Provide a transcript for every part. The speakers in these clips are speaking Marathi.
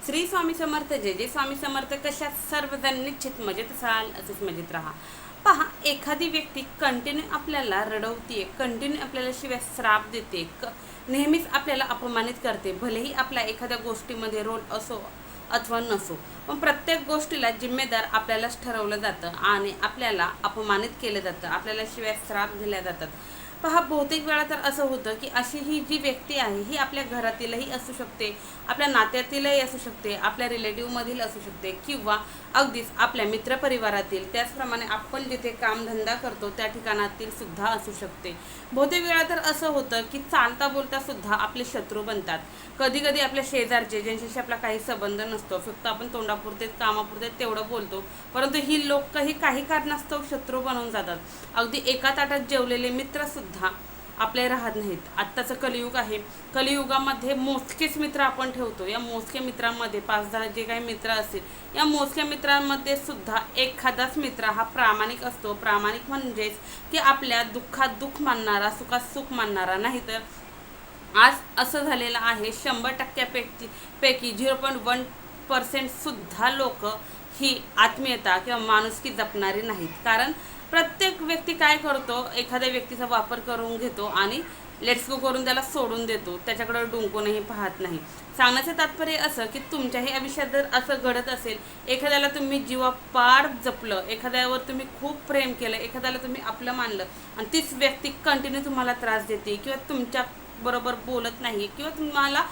श्री स्वामी समर्थ, जय जय स्वामी समर्थ. कशात सर्वजण निश्चित मजेत असाल, असेच मजेत राहा. पहा, एखादी व्यक्ती कंटिन्यू आपल्याला रडवते, कंटिन्यू आपल्याला शिवाय श्राप देते, नेहमीच आपल्याला अपमानित करते. भलेही आपल्या एखाद्या गोष्टीमध्ये रोल असो अथवा नसो, पण प्रत्येक गोष्टीला जिम्मेदार आपल्यालाच ठरवलं जातं आणि आपल्याला अपमानित केलं जातं, आपल्याला शिवाय श्राप दिल्या जातात. पहा, बहुतेक वेळा तर असं होतं की अशी ही जी व्यक्ती आहे ही आपल्या घरातीलही असू शकते, आपल्या नात्यातीलही असू शकते, आपल्या रिलेटिव्हमधील असू शकते किंवा अगदीच आपल्या मित्रपरिवारातील, त्याचप्रमाणे आपण जिथे कामधंदा करतो त्या ठिकाणातील सुद्धा असू शकते. बहुतेक वेळा तर असं होतं की चालता बोलता सुद्धा आपले शत्रू बनतात. कधी कधी आपल्या शेजारचे, ज्यांच्याशी आपला काही संबंध नसतो, फक्त आपण तोंडापुरते कामापुरते तेवढं बोलतो, परंतु ही लोकही काही कारणास्तव शत्रू बनवून जातात. अगदी एका ताटात जेवलेले मित्र सुद्धा आपले राहत नाहीत. आत्ताचं कलियुग आहे, कलियुगामध्ये मोजकेच मित्र आपण ठेवतो. या मोजक्या मित्रांमध्ये 5-10 जे काही मित्र असतील, या मोजक्या मित्रांमध्ये सुद्धा एखादाच मित्र हा प्रामाणिक असतो. प्रामाणिक म्हणजेच की आपल्या दुःखात दुःख मानणारा, सुखात सुख मानणारा. नाहीतर आज असं झालेलं आहे, 100%पैकी 0.1% सुद्धा लोक ही आत्मीयता किंवा माणुसकी जपणारी नाहीत. कारण प्रत्येक व्यक्ती काय करतो, एखाद्या व्यक्तीचा वापर करून घेतो आणि लेट्स गो करून त्याला सोडून देतो, त्याच्याकडे डुंकूनही पाहत नाही. सांगण्याचं तात्पर्य असं की तुमच्याही आयुष्यात जर असं घडत असेल, एखाद्याला तुम्ही जीवापाड जपलं, एखाद्यावर तुम्ही खूप प्रेम केलं, एखाद्याला तुम्ही आपलं मानलं आणि तीच व्यक्ती कंटिन्यू तुम्हाला त्रास देते किंवा तुमच्या बरोबर बोलत नाही किंवा तुम्हाला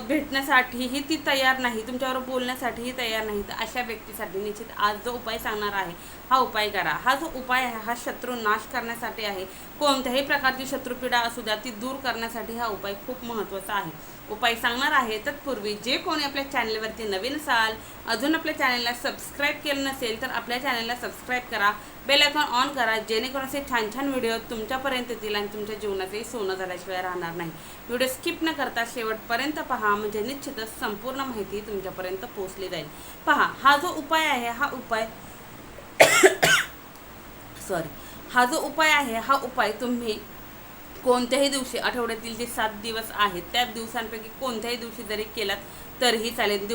भेटण्यासाठीही ती तयार नाही, तुमच्याबरोबर बोलण्यासाठीही तयार नाही, तर अशा व्यक्तीसाठी निश्चित आज जो उपाय सांगणार आहे हा उपाय करा. हा जो उपाय आहे हा शत्रू नाश करण्यासाठी आहे. कोणत्याही प्रकारची शत्रुपीडा असू द्या ती दूर करण्यासाठी हा उपाय खूप महत्त्वाचा आहे. उपाय सांगणार आहे तत्पूर्वी जे कोणी आपल्या चॅनलवरती नवीन असाल, अजून आपल्या चॅनलला सबस्क्राईब केलं नसेल तर आपल्या चॅनलला सबस्क्राईब करा, बेल आयकॉन ऑन करा, जेणेकरून असे छान छान व्हिडिओ तुमच्यापर्यंत येतील आणि तुमच्या जीवनातही सोनं झाल्याशिवाय राहणार नाही. व्हिडिओ स्किप न करता शेवटपर्यंत पहा, म्हणजे निश्चितच संपूर्ण माहिती तुमच्यापर्यंत पोहोचली जाईल. पहा, हा जो उपाय आहे हा उपाय हा उपाय तुम्ही कोणत्याही दिवशी, आठवड्यातील जे 7 दिवस आहेत त्या दिवसांपैकी कोणत्याही दिवशी जरी केलात तरीही चालेल.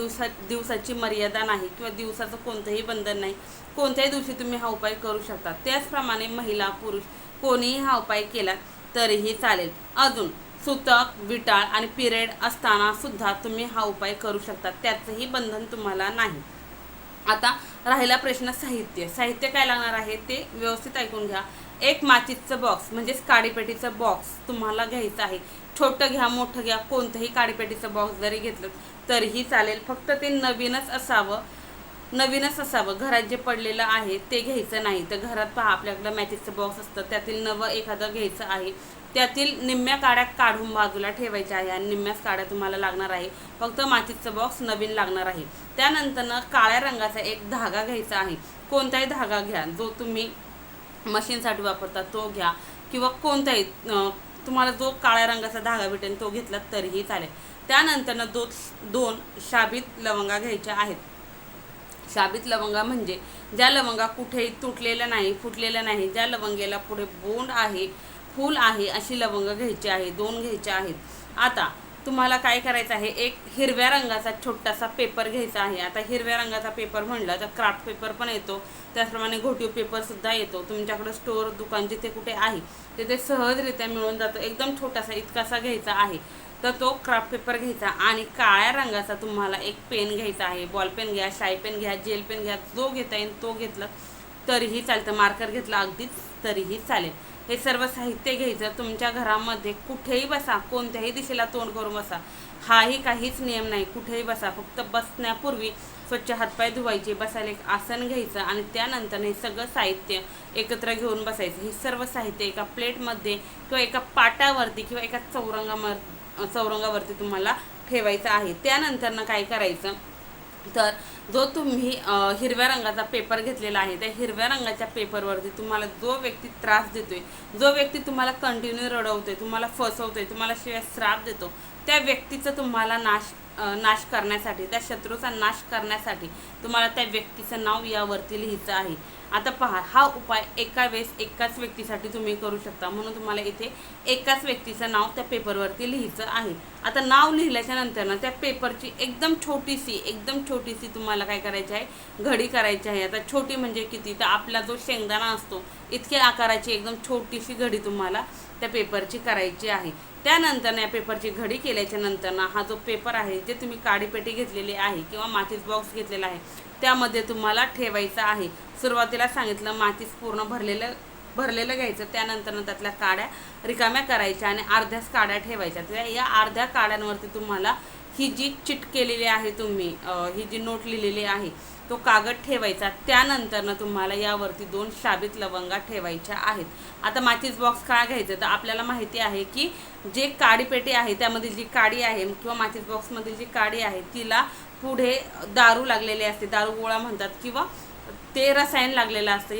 दिवसाची मर्यादा नाही किंवा दिवसाचं कोणतंही बंधन नाही, कोणत्याही दिवशी तुम्ही हा उपाय करू शकता. त्याचप्रमाणे महिला पुरुष कोणीही हा उपाय केला तरीही चालेल. अजून सुतक, विटाळ आणि पिरियड असताना सुद्धा तुम्ही हा उपाय करू शकता, त्याचंही बंधन तुम्हाला नाही. आता राहिला प्रश्न साहित्य काय लागणार आहे ते व्यवस्थित ऐकून घ्या. एक माचीसचं बॉक्स म्हणजेच काडीपेटीचं बॉक्स तुम्हाला घ्यायचं आहे. छोटं घ्या, मोठं घ्या, कोणतंही काडीपेटीचं बॉक्स जरी घेतलं तरीही चालेल. फक्त ते नवीनच असावं. घरात जे पडलेलं आहे ते घ्यायचं नाही. तर घरात पहा, आपल्याकडं मॅचेसचं बॉक्स असतं, त्यातील नवं एखादं घ्यायचं आहे. त्यातील निम्म्या काड्या काढून बाजूला ठेवायच्या आहे आणि निम्म्याच काड्या तुम्हाला लागणार आहे. फक्त माचीसचं बॉक्स नवीन लागणार आहे. त्यानंतरनं काळ्या रंगाचा एक धागा घ्यायचा आहे. कोणताही धागा घ्या, जो तुम्ही मशीनसाठी वापरता तो घ्या किंवा कोणताही तुम्हाला जो काळ्या रंगाचा धागा भेटेल तो घेतला तरीही चालेल. त्यानंतरनं दोन शाबीत लवंगा घ्यायच्या आहेत. शाबीत लवंगा म्हणजे ज्या लवंगा कुठेही तुटलेल्या नाही, फुटलेल्या नाही, ज्या लवंगेला पुढे बोंड आहे, फूल आहे, अशी लवंग घ्यायची आहे. 2 घ्यायच्या आहेत. आता तुम्हाला काय करायचं आहे, एक हिरव्या रंगाचा छोटासा पेपर घ्यायचा आहे. आता हिरव्या रंगाचा पेपर म्हणलं तर क्राफ्ट पेपर पण येतो, त्याचप्रमाणे घोटीव पेपरसुद्धा येतो. तुमच्याकडं स्टोअर, दुकान जिथे कुठे आहे तिथे सहजरित्या मिळून जातो. एकदम छोटासा इतकासा घ्यायचा आहे. तर तो क्राफ्ट पेपर घ्यायचा आणि काळ्या रंगाचा तुम्हाला एक पेन घ्यायचा आहे. बॉल पेन घ्या, शाई पेन घ्या, जेल पेन घ्या, जो घेता येईल तो घेतला तरीही चालतं. मार्कर घेतला अगदीच तरीही चालेल. हे सर्व साहित्य घ्यायचं. तुमच्या घरामध्ये कुठेही बसा, कोणत्याही दिशेला तोंड करून बसा, हाही काहीच नियम नाही, कुठेही बसा. फक्त बसण्यापूर्वी स्वच्छ हातपाय धुवायचे, बसायला एक आसन घ्यायचं आणि त्यानंतर हे सगळं साहित्य एकत्र घेऊन बसायचं. हे सर्व साहित्य एका प्लेटमध्ये किंवा एका पाटावरती किंवा एका चौरंगावरती तुम्हाला ठेवायचं आहे. त्यानंतरनं काय करायचं, तर जो तुम्ही हिरव्या रंगाचा पेपर घेतलेला आहे त्या हिरव्या रंगाच्या पेपरवरती तुम्हाला जो व्यक्ती त्रास देतोय, जो व्यक्ती तुम्हाला कंटिन्यू रडवतोय, तुम्हाला फसवतोय, तुम्हाला शिवाय श्राप देतो, त्या व्यक्तीचं तुम्हाला नाश करण्यासाठी, त्या शत्रूचा नाश करण्यासाठी तुम्हाला त्या व्यक्तीचं नाव यावरती लिहायचं आहे. आता पहा, हा उपाय एका वेळेस एकाच व्यक्तीसाठी तुम्ही करू शकता, म्हणून तुम्हाला इथे एकाच व्यक्तीचं नाव त्या पेपरवरती लिहायचं आहे. आता नाव लिहिल्याच्या नंतर ना त्या पेपरची एकदम छोटीशी तुम्हाला काय करायची आहे, घडी करायची आहे. आता छोटी म्हणजे किती, तर आपला जो शेंगदाणा असतो इतक्या आकाराची एकदम छोटीशी घडी तुम्हाला त्या पेपरची करायची आहे. त्यानंतर या पेपरची घडी केल्याच्या नंतर ना हा जो पेपर आहे, जे तुम्ही काडीपेटी घेतलेली आहे किंवा माचीस बॉक्स घेतलेला आहे, त्यामध्ये तुम्हाला ठेवायचा आहे. सुरुवातीला सांगितलं माचीस पूर्ण भरलेलं घ्यायचं, त्यानंतर त्यातल्या काड्या रिकाम्या करायच्या आणि अर्ध्याच काड्या ठेवायच्या. तर या अर्ध्या काड्यांवरती तुम्हाला ही जी चिट केलेली आहे, तुम्ही ही जी नोट लिहिलेली आहे तो कागद ठेवायचा. त्यानंतर तुम्हाला यावरती 2 शाबीत लवंगा ठेवायच्या आहेत. आता माचीस बॉक्स का घ्यायचं, तर आपल्याला माहिती आहे की जे काडीपेटी आहे त्यामधील जी काडी आहे किंवा माचीस बॉक्समधील जी काडी आहे तिला पुढे दारू लागलेली असते, दारू गोळा म्हणतात, किंवा ते रसायन लागलेलं असतं.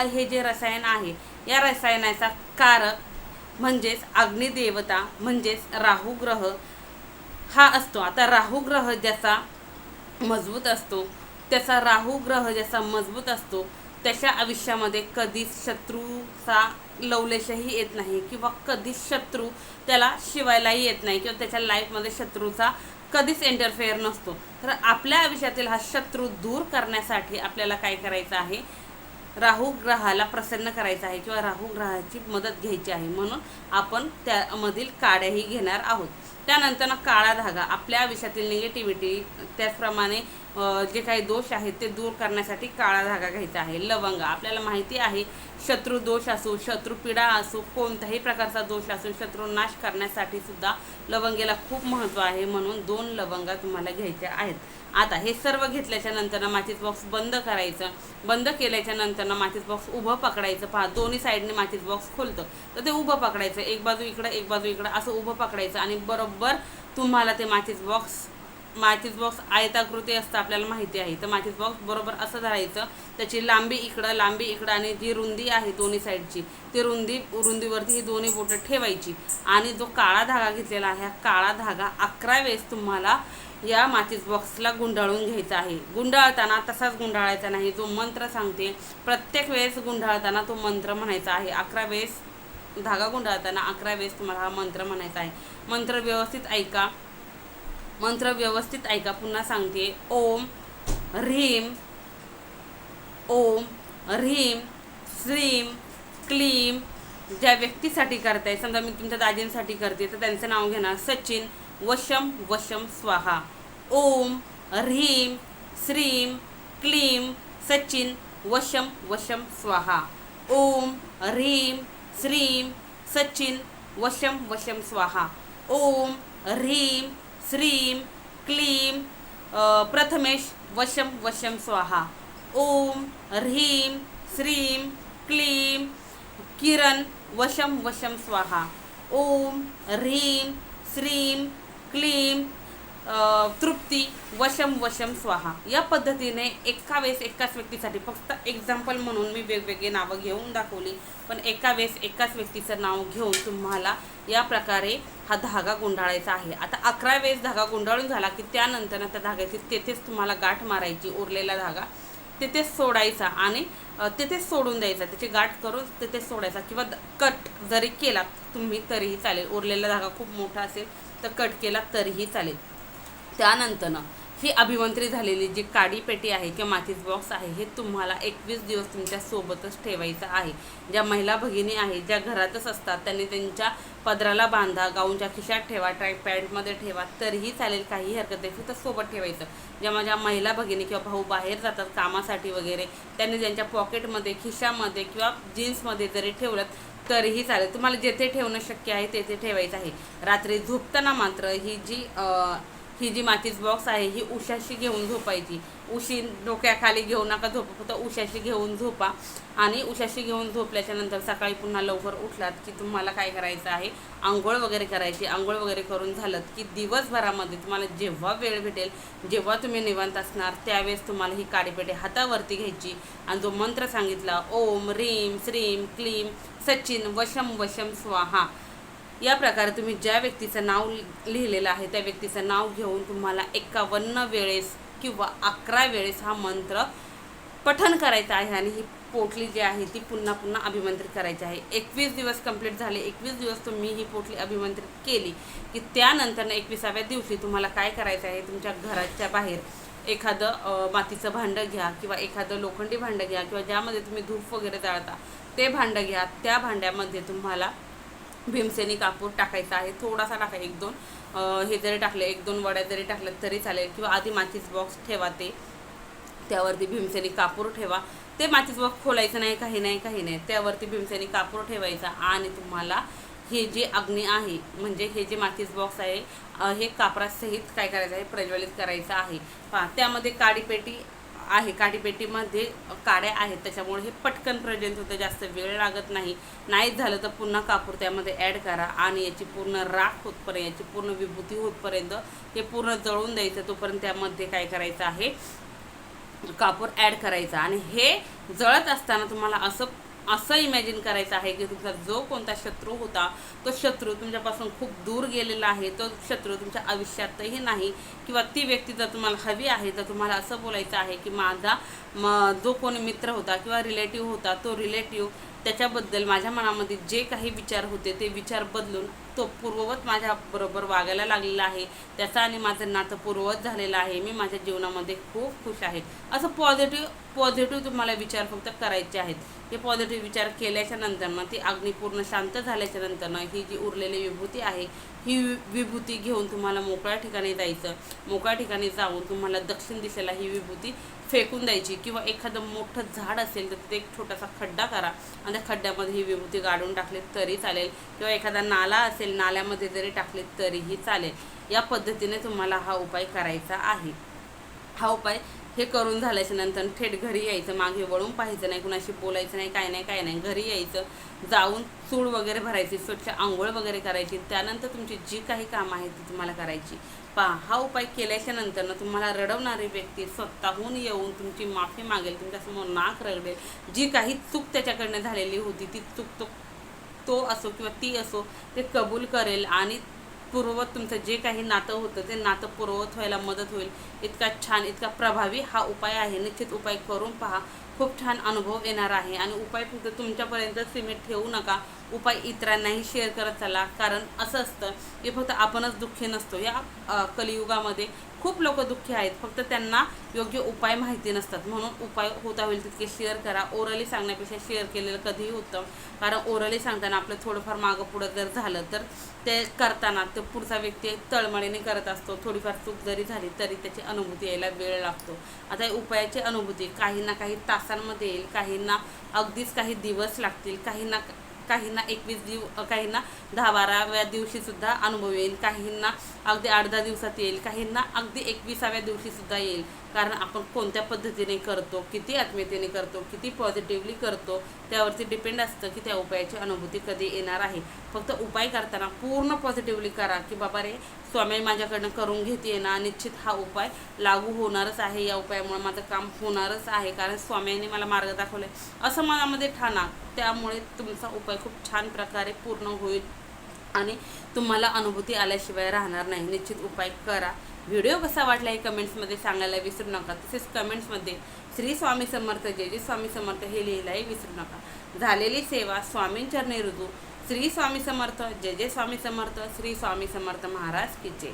हे जे रसायन आहे, या रसायनाचा कारक म्हणजेच अग्निदेवता म्हणजेच राहू ग्रह हा असतो. आता राहू ग्रह ज्याचा मजबूत असतो, त्याच्या आयुष्यामध्ये कधीच शत्रूचा लवलेशही येत नाही किंवा कधीच शत्रू त्याला शिवायलाही येत नाही किंवा त्याच्या लाईफमध्ये शत्रूचा कधीच इंटरफेअर नसतो. तर आपल्या आयुष्यातील हा शत्रू दूर करण्यासाठी आपल्याला काय करायचं आहे, राहू ग्रहाला प्रसन्न करायचं आहे किंवा राहू ग्रहाची मदत घ्यायची आहे. म्हणून आपण त्यामधील काड्याही घेणार आहोत. त्यानंतर काळा धागा आपल्या आयुष्यातील निगेटिव्हिटी, त्याचप्रमाणे जे काही दोष आहेत ते दूर करण्यासाठी काळा धागा घ्यायचा आहे. लवंगा आपल्याला माहिती आहे, शत्रू दोष असो, शत्रू पीडा असो, कोणत्याही प्रकारचा दोष असो, शत्रू नाश करण्यासाठी सुद्धा लवंगेला खूप महत्त्व आहे. म्हणून 2 लवंगा तुम्हाला घ्यायच्या आहेत. आता हे सर्व घेतल्याच्या नंतर माचीस बॉक्स बंद करायचं. बंद केल्याच्या नंतर माचीस बॉक्स उभं पकडायचं. पहा, दोन्ही साईडने माचीस बॉक्स खोलतं, तर ते उभं पकडायचं, एक बाजू इकडं असं उभं पकडायचं आणि बरोबर तुम्हाला ते माचीस बॉक्स आयताकृती असतं आपल्याला माहिती आहे. तर माचीस बॉक्स बरोबर असं धरायचं, त्याची लांबी इकडं आणि जी रुंदी आहे दोन्ही साईडची, ती रुंदीवरती ही दोन्ही बोटं ठेवायची आणि जो काळा धागा घेतलेला आहे, हा काळा धागा 11 वेळेस तुम्हाला या माचीस बॉक्सला गुंडाळून घ्यायचा आहे. गुंडाळताना तसाच गुंडाळायचा नाही, जो मंत्र सांगते प्रत्येक वेळेस गुंडाळताना तो मंत्र म्हणायचा आहे. 11 वेळेस धागा गुंडाळताना 11 वेळेस तुम्हाला हा मंत्र म्हणायचा आहे. मंत्र व्यवस्थित ऐका. पुन्हा सांगते, ओम ह्रीम श्रीम क्लीम. ज्या व्यक्तीसाठी करताय, समजा मी तुमच्या दाजींसाठी करते तर त्यांचं नाव घेणार, सचिन वशम स्वाहा. ओम ह्रीम श्रीम क्लीम सचिन वशम स्वाहा. ओम ह्रीम श्रीम सचिन वशम स्वाहा. ओम ह्रीम श्रीम क्लीम प्रथमेश वशम स्वाहा. ओम ह्रीम श्रीम क्लीम किरण वशम स्वाहा. ओम ह्रीम श्रीम क्लीम तृप्ती वशम स्वाहा. या पद्धतीने एकाच व्यक्तीसाठी, फक्त एक्झाम्पल म्हणून मी वेगवेगळे नावं घेऊन दाखवली, पण एकाच व्यक्तीचं नाव घेऊन तुम्हाला या प्रकारे हा धागा गुंडाळायचा आहे. आता 11 वेळेस धागा गुंडाळून झाला की त्यानंतर त्या धाग्याची तेथेच तुम्हाला गाठ मारायची. उरलेला धागा तेथेच सोडायचा आणि तेथेच सोडून द्यायचा, त्याची गाठ करून तेथेच सोडायचा किंवा कट जरी केला तुम्ही तरीही चालेल. उरलेला धागा खूप मोठा असेल तर कट केला तरीही चालेल. त्यानंतर ही अभिमंत्रित झालेली जी काडीपेटी आहे किंवा माचीस बॉक्स आहे, हे तुम्हाला 21 दिवस तुमच्या सोबतच ठेवायचं आहे. ज्या महिला भगिनी आहेत, ज्या घरातच असतात, त्यांनी त्यांच्या पदराला बांधा, गाऊनच्या खिशात ठेवा, ट्रॅक पॅन्टमध्ये ठेवा तरीही चालेल, काही हरकत नाही, फक्त सोबत ठेवायचं. ज्या माझ्या महिला भगिनी किंवा भाऊ बाहेर जातात कामासाठी वगैरे, त्यांनी त्यांच्या पॉकेटमध्ये, खिशामध्ये किंवा जीन्समध्ये जरी ठेवलं तरीही चालेल. तुम्हाला जेथे ठेवणं शक्य आहे तेथे ठेवायचं आहे. रात्री झोपताना मात्र ही जी माचीस बॉक्स आहे ही उशाशी घेऊन झोपायची. उशी डोक्याखाली घेऊ नका झोपा, फक्त उशाशी घेऊन झोपा. आणि उशाशी घेऊन झोपल्याच्या नंतर सकाळी पुन्हा लवकर उठलात की तुम्हाला काय करायचं आहे, आंघोळ वगैरे करायची. आंघोळ वगैरे करून झालं की दिवसभरामध्ये तुम्हाला जेव्हा वेळ भेटेल, जेव्हा तुम्ही निवांत असणार, त्यावेळेस तुम्हाला ही काडीपेटी हातावरती घ्यायची आणि जो मंत्र सांगितला, ओम ह्रीम श्रीम क्लीम सचिन वशम स्वाहा, या प्रकारे तुम्ही ज्या व्यक्तीचं नाव लिहिलेलं आहे त्या व्यक्तीचं नाव घेऊन तुम्हाला 51 वेळेस किंवा 11 वेळेस हा मंत्र पठण करायचं आहे आणि ही पोटली जी आहे ती पुन्हा पुन्हा अभिमंत्रित करायची आहे. 21 दिवस कंप्लीट झाले, 21 दिवस तुम्ही ही पोटली अभिमंत्रित केली की त्यानंतर 21व्या दिवशी तुम्हाला काय करायचं आहे, तुमच्या घराच्या बाहेर एखादं मातीचं भांडं घ्या किंवा एखादं लोखंडी भांडं घ्या किंवा ज्यामध्ये तुम्ही धूप वगैरे जाळता ते भांडं घ्या. त्या भांड्यामध्ये तुम्हाला भीमसेनी कापूर टाकायचा आहे, थोडासा टाका, 1-2 हे जरी टाकले, 1-2 वड्या जरी टाकलं तरी चालेल किंवा आधी माचीस बॉक्स ठेवा, त्यावरती भीमसेनी कापूर ठेवा. ते माचीस बॉक्स खोलायचं नाही, काही नाही, त्यावरती भीमसेनी कापूर ठेवायचा आणि तुम्हाला हे जे अग्नी आहे म्हणजे हे जे माचीस बॉक्स आहे हे कापरासहित काय करायचं आहे, प्रज्वलित करायचं आहे. पहा त्यामध्ये काडीपेटी आहे, काडीपेटीमध्ये काड्या आहेत, त्याच्यामुळे हे पटकन प्रज्वलित होतं, जास्त वेळ लागत नाही. नाहीच झालं तर पुन्हा कापूर त्यामध्ये ॲड करा आणि याची पूर्ण राख होतपर्यंत, याची पूर्ण विभूती होतपर्यंत हे पूर्ण जळून द्यायचं. तोपर्यंत त्यामध्ये काय करायचं आहे, कापूर ॲड करायचा आणि हे जळत असताना तुम्हाला असं इमॅजिन करायचं आहे की तुमचा जो कोणता शत्रू होता तो शत्रू तुमच्यापासून खूप दूर गेलेला आहे, तो शत्रू तुमच्या आयुष्यातही नाही किंवा ती व्यक्ती जर तुम्हाला हवी आहे तर तुम्हाला असं बोलायचं आहे की माझा जो कोणी मित्र होता किंवा रिलेटिव्ह होता तो रिलेटिव्ह त्याच्याबद्दल माझ्या मनामध्ये जे काही विचार होते ते विचार बदलून तो पूर्ववत माझ्याबरोबर वागायला लागलेला आहे, त्याचा आणि माझं नातं पूर्ववत झालेलं आहे, मी माझ्या जीवनामध्ये खूप खुश आहे. असं पॉझिटिव्ह तुम्हाला विचार फक्त करायचे आहेत. हे पॉझिटिव्ह विचार केल्याच्या नंतरनं ती अग्नी पूर्ण शांत झाल्याच्या नंतरनं ही जी उरलेली विभूती आहे ही विभूती घेऊन तुम्हाला मोकळ्या ठिकाणी जायचं. मोकळ्या ठिकाणी जाऊन तुम्हाला दक्षिण दिशेला ही विभूती फेकून द्यायची किंवा एखादं मोठं झाड असेल तर तिथे एक छोटासा खड्डा करा आणि त्या खड्ड्यामध्ये ही विभूती गाडून टाकली तरी चालेल किंवा एखादा नाला असेल नाल्यामध्ये जरी टाकले तरीही चालेल. या पद्धतीने तुम्हाला हा उपाय करायचा आहे. हा उपाय हे करून झाल्याच्या नंतर थेट घरी यायचं, मागे वळून पाहायचं नाही, कुणाशी बोलायचं नाही, काय नाही. घरी यायचं, जाऊन चूळ वगैरे भरायची, स्वच्छ आंघोळ वगैरे करायची. त्यानंतर तुमची जी काही कामं आहेत ती तुम्हाला करायची. पहा हा उपाय केल्याच्या नंतरनं तुम्हाला रडवणारी व्यक्ती स्वतःहून येऊन तुमची माफी मागेल, तुमच्यासमोर नाक रगडेल. जी काही चूक त्याच्याकडनं झालेली होती ती चूक तो असो किंवा ती असो ते कबूल करेल आणि पूर्ववत तुमचं जे काही नातं होतं ते नातं पूर्ववत व्हायला मदत होईल. इतका छान, इतका प्रभावी हा उपाय आहे. निश्चित उपाय करून पहा, खूप छान अनुभव येणार आहे. आणि उपाय फक्त तुमच्यापर्यंत सीमित ठेवू नका, उपाय इतरांनाही शेअर करत चला. कारण असं असतं की फक्त आपणच दुःखी नसतो. या कलियुगामध्ये खूप लोक दुःखी आहेत, फक्त त्यांना योग्य उपाय माहिती नसतात. म्हणून उपाय होता होईल तितके शेअर करा. ओरली सांगण्यापेक्षा शेअर केलेलं कधीही उत्तम. कारण ओरली सांगताना आपलं थोडंफार मागं पुढं जर झालं तर ते करताना तो पुढचा व्यक्ती तळमळीने करत असतो. थोडीफार चूक जरी झाली तरी त्याची अनुभूती यायला वेळ लागतो. आता या उपायाची अनुभूती काही ना काही तासांमध्ये येईल, काहींना अगदीच काही दिवस लागतील, काहींना 10-12व्या दिवशीसुद्धा अनुभव येईल, काहींना अगदी 8-10 दिवसात येईल, काहींना अगदी 21व्या दिवशीसुद्धा येईल. कारण आपण कोणत्या पद्धतीने करतो, किती आत्मीयतेने करतो, किती पॉझिटिव्हली करतो त्यावरती डिपेंड असतं की त्या उपायाची अनुभूती कधी येणार आहे. फक्त उपाय करताना पूर्ण पॉझिटिव्हली करा की बाबा रे स्वामी माझ्याकडनं करून घेते ना, निश्चित हा उपाय लागू होणारच आहे, या उपायामुळे माझं काम होणारच आहे, कारण स्वामींनी मला मार्ग दाखवला आहे असं मनामध्ये ठाणा. त्यामुळे तुमचा उपाय खूप छान प्रकारे पूर्ण होईल आणि तुम्हाला अनुभूती आल्याशिवाय राहणार नाही. निश्चित उपाय करा. व्हिडिओ कसा वाटला हे कमेंट्समध्ये सांगायला विसरू नका. तसेच कमेंट्समध्ये श्री स्वामी समर्थ, जय स्वामी समर्थ हे लिहिलाही विसरू नका. झालेली सेवा स्वामींचरणी रुजू. श्री स्वामी समर्थ, जय स्वामी समर्थ. श्री स्वामी समर्थ महाराज की जय.